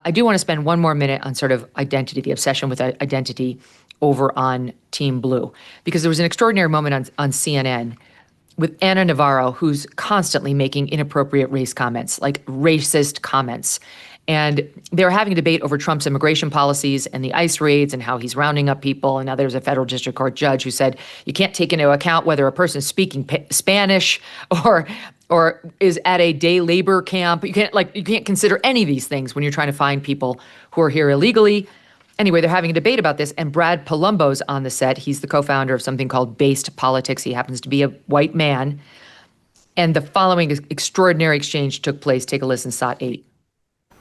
I do want to spend one more minute on sort of identity, the obsession with identity over on Team Blue, because there was an extraordinary moment on CNN with Ana Navarro, who's constantly making inappropriate race comments, like racist comments. And they're having a debate over Trump's immigration policies and the ICE raids and how he's rounding up people. And now there's a federal district court judge who said you can't take into account whether a person is speaking Spanish or is at a day labor camp. You can't consider any of these things when you're trying to find people who are here illegally. Anyway, they're having a debate about this, and Brad Palumbo's on the set. He's the co-founder of something called Based Politics. He happens to be a white man. And the following extraordinary exchange took place. Take a listen, SOT 8.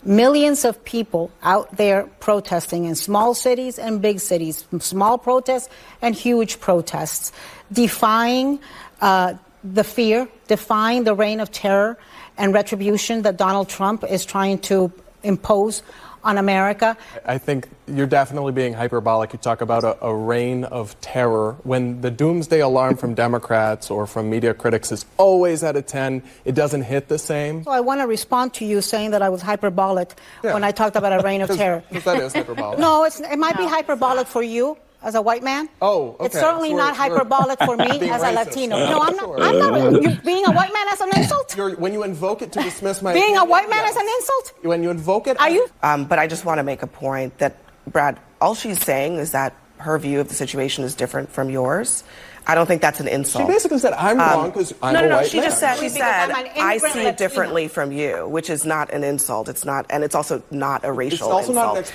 Millions of people out there protesting in small cities and big cities, small protests and huge protests, defying the fear, defying the reign of terror and retribution that Donald Trump is trying to impose on America. I think you're definitely being hyperbolic. You talk about a reign of terror. When the doomsday alarm from Democrats or from media critics is always at a 10, it doesn't hit the same. So I want to respond to you saying that I was hyperbolic when I talked about a reign of terror. Because that is hyperbolic. No, it might be hyperbolic for you as a white man. Oh, okay. It's certainly not hyperbolic for me as a Latino. No, I'm not. Sure. I'm not. You, being a white man as an insult? When you invoke it to dismiss my being opinion, a white man yes. as an insult? When you invoke it, are you? But I just want to make a point that, Brad, all she's saying is that her view of the situation is different from yours. I don't think that's an insult. She basically said I'm wrong because I'm a white man. She just said, I see it differently from you, which is not an insult. It's not, and it's also not a racial insult. Not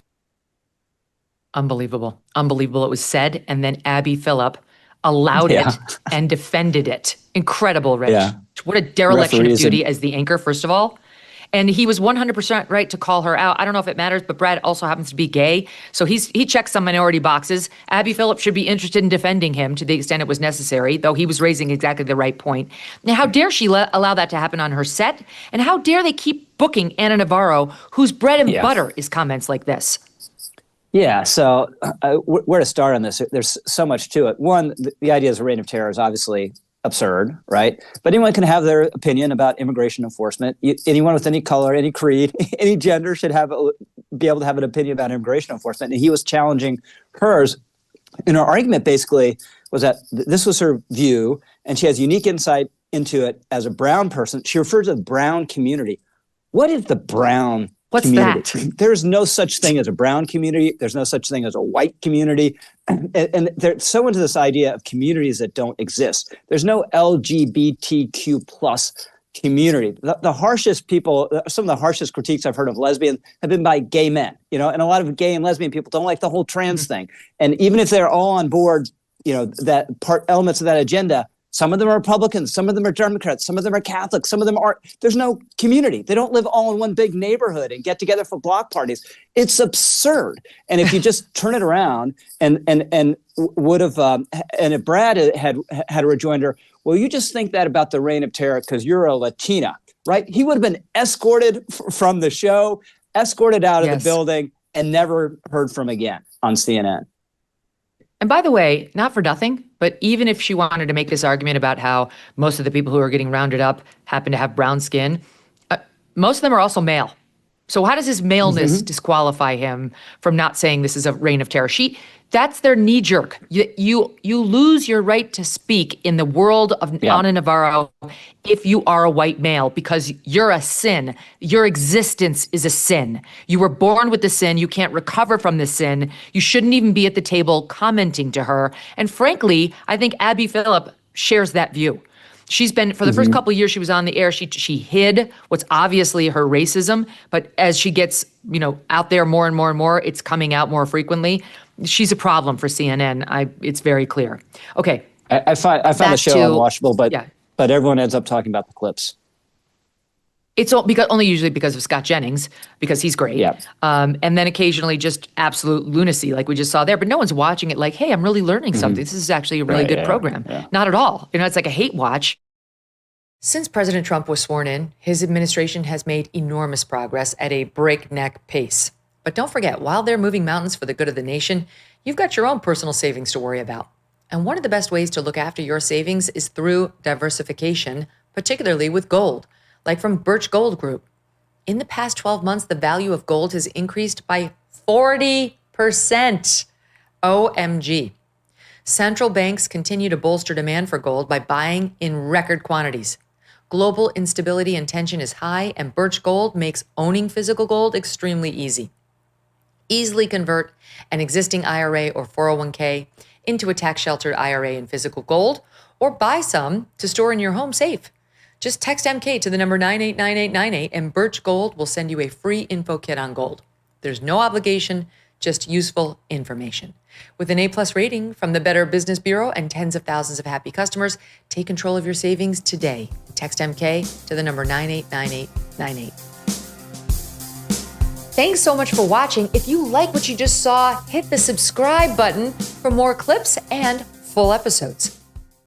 Unbelievable. Unbelievable. It was said, and then Abby Phillip allowed it and defended it. Incredible, Rich. Yeah. What a dereliction of duty as the anchor, first of all. And he was 100% right to call her out. I don't know if it matters, but Brad also happens to be gay. So he checks some minority boxes. Abby Phillip should be interested in defending him to the extent it was necessary, though he was raising exactly the right point. Now, how dare she allow that to happen on her set? And how dare they keep booking Ana Navarro, whose bread and butter is comments like this? Yeah, so where to start on this? There's so much to it. One, the idea of a reign of terror is obviously absurd, right? But anyone can have their opinion about immigration enforcement. Anyone with any color, any creed, any gender should be able to have an opinion about immigration enforcement. And he was challenging hers. And her argument basically was that this was her view, and she has unique insight into it as a brown person. She refers to the brown community. What is the brown What's community? that? There's no such thing as a brown community. There's no such thing as a white community. And they're so into this idea of communities that don't exist. There's no LGBTQ plus community. The harshest people, some of the harshest critiques I've heard of lesbians have been by gay men, and a lot of gay and lesbian people don't like the whole trans thing. And even if they're all on board, that elements of that agenda, some of them are Republicans, some of them are Democrats, some of them are Catholics, some of them aren't. There's no community. They don't live all in one big neighborhood and get together for block parties. It's absurd. And if you just turn it around and would have, and if Brad had a rejoinder, well, you just think that about the reign of terror because you're a Latina, right? He would have been escorted from the show, escorted out of the building, and never heard from again on CNN. And by the way, not for nothing, but even if she wanted to make this argument about how most of the people who are getting rounded up happen to have brown skin, most of them are also male. So how does his maleness disqualify him from not saying this is a reign of terror? That's their knee jerk. You lose your right to speak in the world of Ana Navarro if you are a white male because you're a sin. Your existence is a sin. You were born with the sin. You can't recover from the sin. You shouldn't even be at the table commenting to her. And frankly, I think Abby Phillip shares that view. She's been, for the first couple of years she was on the air, she hid what's obviously her racism, but as she gets, out there more and more and more, it's coming out more frequently. She's a problem for CNN. It's very clear. Okay. I find the show unwatchable, but everyone ends up talking about the clips. It's only usually because of Scott Jennings, because he's great. Yeah. And then occasionally just absolute lunacy like we just saw there. But no one's watching it like, hey, I'm really learning something. This is actually a really good program. Yeah. Not at all. It's like a hate watch. Since President Trump was sworn in, his administration has made enormous progress at a breakneck pace. But don't forget, while they're moving mountains for the good of the nation, you've got your own personal savings to worry about. And one of the best ways to look after your savings is through diversification, particularly with gold, like from Birch Gold Group. In the past 12 months, the value of gold has increased by 40%. OMG. Central banks continue to bolster demand for gold by buying in record quantities. Global instability and tension is high, and Birch Gold makes owning physical gold extremely easy. Easily convert an existing IRA or 401k into a tax-sheltered IRA in physical gold, or buy some to store in your home safe. Just text MK to the number 989898 and Birch Gold will send you a free info kit on gold. There's no obligation, just useful information. With an A+ rating from the Better Business Bureau and tens of thousands of happy customers, take control of your savings today. Text MK to the number 989898. Thanks so much for watching. If you like what you just saw, hit the subscribe button for more clips and full episodes.